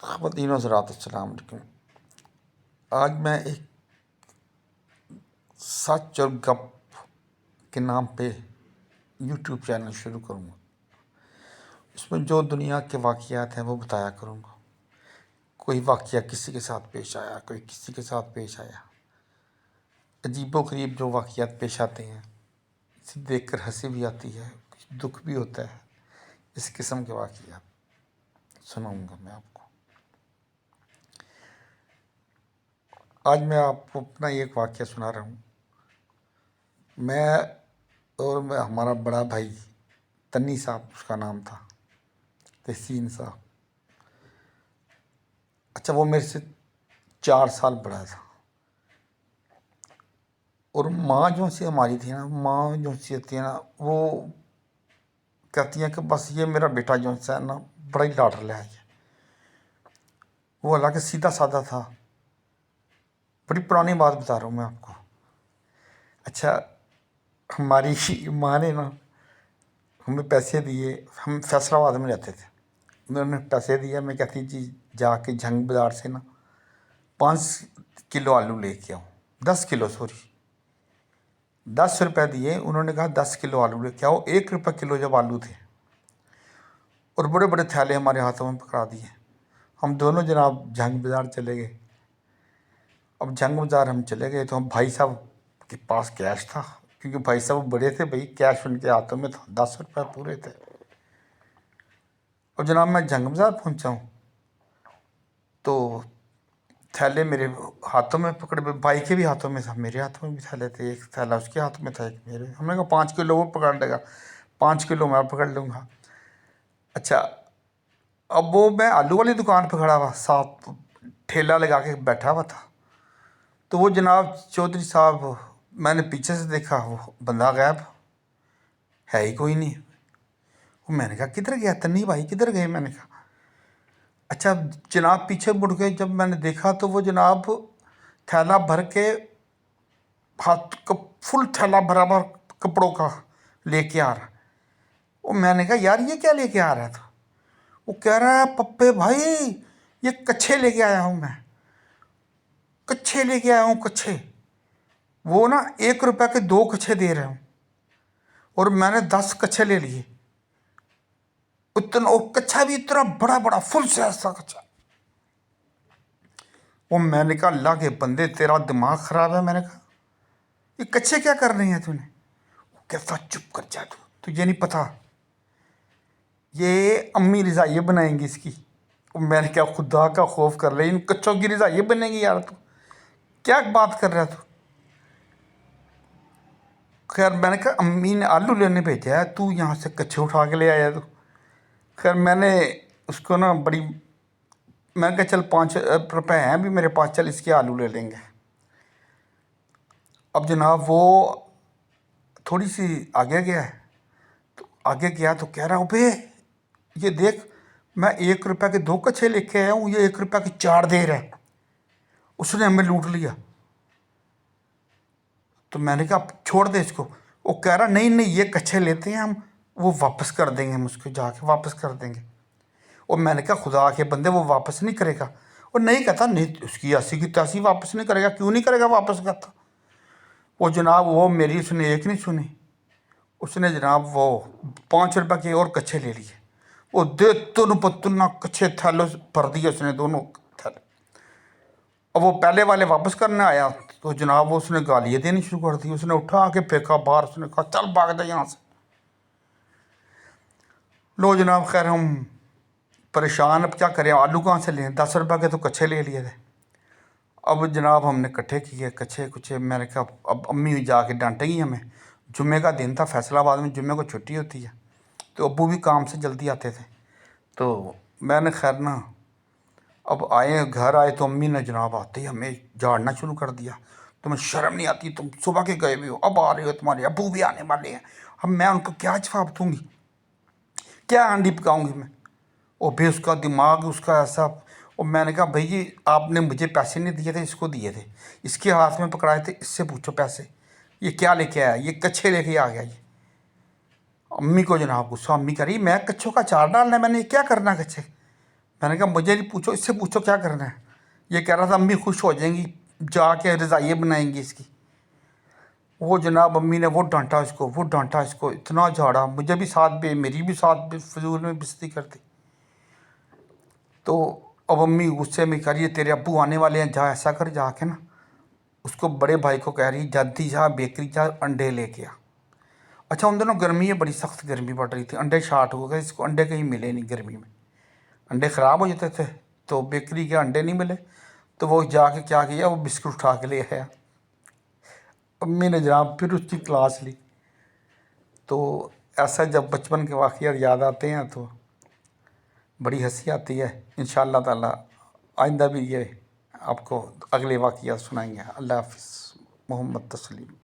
خواتین حضرات السلام علیکم۔ آج میں ایک سچ اور گپ کے نام پہ یوٹیوب چینل شروع کروں گا۔ اس میں جو دنیا کے واقعات ہیں وہ بتایا کروں گا۔ کوئی واقعہ کسی کے ساتھ پیش آیا، کوئی کسی کے ساتھ پیش آیا، عجیب و غریب جو واقعات پیش آتے ہیں، اسے دیکھ کر ہنسی بھی آتی ہے، کچھ دکھ بھی ہوتا ہے۔ اس قسم کے واقعات سناؤں گا میں آپ کو۔ آج میں آپ کو اپنا ایک واقعہ سنا رہا ہوں۔ میں ہمارا بڑا بھائی تنی صاحب، اس کا نام تھا، تحسین صاحب۔ اچھا، وہ میرے سے 4 سال بڑا تھا۔ اور ماں جو سی ہماری تھی نا، ماں جو سی ہوتی ہے نا، وہ کہتی ہیں کہ بس یہ میرا بیٹا جو ہے نا بڑا ہی لاڈ لیا ہے۔ وہ حالانکہ سیدھا سادہ تھا۔ بڑی پرانی بات بتا رہا ہوں میں آپ کو۔ اچھا، ہماری ماں نے نا ہمیں پیسے دیے، ہم فیصل آباد میں رہتے تھے۔ انہوں نے پیسے دیا، میں کہتی جی جا کے جھنگ بازار سے نا 5 کلو آلو لے کے آؤں، 10 کلو 10 روپے دیے۔ انہوں نے کہا 10 کلو آلو لے کے آؤ۔ 1 روپے کلو جب آلو تھے، اور بڑے بڑے تھیلے ہمارے ہاتھوں میں پکڑا دیے۔ ہم دونوں جناب جھنگ بازار چلے گئے۔ اب جھنگ بازار ہم چلے گئے تو ہم بھائی صاحب کے پاس کیش تھا، کیونکہ بھائی صاحب بڑے تھے، بھائی کیش ان کے ہاتھوں میں تھا، 10 روپے پورے تھے۔ اور جناب میں جھنگ بازار پہنچا ہوں تو تھیلے میرے ہاتھوں میں پکڑے ہوئے، بھائی کے بھی ہاتھوں میں تھا، میرے ہاتھوں میں بھی تھیلے تھے۔ ایک تھیلا اس کے ہاتھ میں تھا، ایک میرے۔ ہم نے کہا 5 کلو وہ پکڑ لے گا، 5 کلو میں پکڑ لوں گا۔ اچھا، اب وہ میں آلو والی دکان پہ کھڑا ہوا، ساتھ ٹھیلا لگا کے بیٹھا ہوا تھا۔ تو وہ جناب چودھری صاحب، میں نے پیچھے سے دیکھا، وہ بندہ غائب ہے ہی کوئی نہیں۔ میں نے کہا کدھر گیا تنی بھائی، کدھر گئے؟ میں نے کہا اچھا جناب پیچھے مڑ کے جب میں نے دیکھا تو وہ جناب تھیلا بھر کے ہاتھ فل تھیلا بھرا بھر کپڑوں کا لے کے آ رہا۔ وہ میں نے کہا یار یہ کیا لے کے آ رہا تھا؟ وہ کہہ رہا ہے پپے بھائی یہ کچھے لے کے آیا ہوں، میں کچھے لے کے آیا ہوں، کچھے۔ وہ نا 1 روپے کے 2 کچھے دے رہے ہوں، اور میں نے 10 کچھے لے لیے۔ اتنا، اور کچھا بھی اتنا بڑا بڑا فل سائز تھا کچھا۔ وہ میں نے کہا اللہ کے بندے تیرا دماغ خراب ہے۔ میں نے کہا یہ کچھے کیا کر رہے ہیں تو نے؟ وہ کہتا چپ کر جا، تجھے نہیں پتا یہ امی رضائیہ بنائیں گی اس کی۔ میں نے کہا خدا کا خوف کر لے، ان کچھوں کی رضائیہ بنے گی یار، تو کیا بات کر رہا تو؟ خیر میں نے کہا امی نے آلو لینے بھیجا ہے، تو یہاں سے کچھے اٹھا کے لے آیا تو؟ خیر میں نے اس کو نا بڑی، میں نے کہا چل 5 روپے ہیں بھی میرے پاس، چل اس کے آلو لے لیں گے۔ اب جناب وہ تھوڑی سی آگے گیا ہے، تو آگے گیا تو کہہ رہا ہوں بھائی یہ دیکھ میں 1 روپے کے 2 کچھے لے کے آیا ہوں، یہ 1 روپے کے 4 دے رہا ہے۔ اس نے ہمیں لوٹ لیا۔ تو میں نے کہا چھوڑ دے اس کو۔ وہ کہہ رہا نہیں نہیں یہ کچھے لیتے ہیں ہم، وہ واپس کر دیں گے، ہم اس کو جا کے واپس کر دیں گے۔ اور میں نے کہا خدا کے بندے وہ واپس نہیں کرے گا؟ اور نہیں کہتا نہیں، اس کی ایسی کی تیسی واپس نہیں کرے گا۔ کیوں نہیں کرے گا واپس؟ کرتا وہ جناب، وہ میری اس نے ایک نہیں سنی، اس نے جناب وہ 5 روپے کے اور کچھے لے لیے۔ وہ دے تن پتنا کچھے تھیلوں بھر دیے اس نے، دونوں تھیلے۔ اب وہ پہلے والے واپس کرنے آیا تو جناب وہ اس نے گالیاں دینی شروع کر دی۔ اس نے اٹھا کے پھینکا باہر، اس نے کہا چل بھاگ دے یہاں سے۔ لو جناب، خیر ہم پریشان، اب کیا کریں، آلو کہاں سے لیں؟ 10 روپے کے تو کچھے لے لیے تھے۔ اب جناب ہم نے اکٹھے کیے کچھے کچھے۔ میں نے کہا اب امی جا کے ڈانٹیں گی ہمیں، جمعے کا دن تھا، فیصل آباد میں جمعے کو چھٹی ہوتی ہے، تو ابو بھی کام سے جلدی آتے تھے۔ تو میں نے خیر نا اب گھر آئے تو امی نے جناب آتے ہی ہمیں جھاڑنا شروع کر دیا۔ تمہیں شرم نہیں آتی؟ تم صبح کے گئے ہوئے ہو، اب آ رہے ہو، تمہارے ابو بھی آنے والے ہیں۔ اب میں ان کو کیا جواب دوں گی، کیا ہانڈی پکاؤں گی میں؟ اور بھی اس کا دماغ اس کا ایسا۔ اور میں نے کہا بھائی آپ نے مجھے پیسے نہیں دیے تھے، اس کو دیے تھے، اس کے ہاتھ میں پکڑائے تھے، اس سے پوچھو پیسے، یہ کیا لے کے آیا؟ یہ کچھے لے کے آ گیا یہ۔ امی کو جناب غصہ، امی کہہ رہی میں کچھوں کا چار ڈالنا ہے، میں نے کیا کرنا کچھے؟ میں نے کہا مجھے نہیں پوچھو، اس سے پوچھو کیا کرنا ہے۔ یہ کہہ رہا تھا امی خوش ہو جائیں گی، جا کے رضائیے بنائیں گی اس کی۔ وہ جناب امی نے وہ ڈانٹا اس کو، وہ ڈانٹا اس کو، اتنا جھاڑا، مجھے بھی ساتھ بھی، میری بھی ساتھ بھی فضول میں بےزتی کر دی۔ تو اب امی غصے میں کہہ رہی ہے تیرے ابو آنے والے ہیں، جا ایسا کر، جا کے نا اس کو بڑے بھائی کو کہہ رہی جلدی جا بیکری جا، انڈے لے کے آ۔ اچھا ان دنوں گرمی ہے، بڑی سخت گرمی پڑ رہی تھی، انڈے شارٹ ہو گئے، اس کو انڈے کہیں ملے نہیں گرمی میں، انڈے خراب ہو جاتے تھے، تو بیکری کے انڈے نہیں ملے، تو وہ جا کے کیا کیا، وہ بسکٹ اٹھا کے لے آیا۔ امی نے جناب پھر اس کی کلاس لی۔ تو ایسا جب بچپن کے واقعات یاد آتے ہیں تو بڑی ہنسی آتی ہے۔ انشاءاللہ تعالی آئندہ بھی یہ آپ کو اگلے واقعات سنائیں گے۔ اللہ حافظ۔ محمد تسلیم۔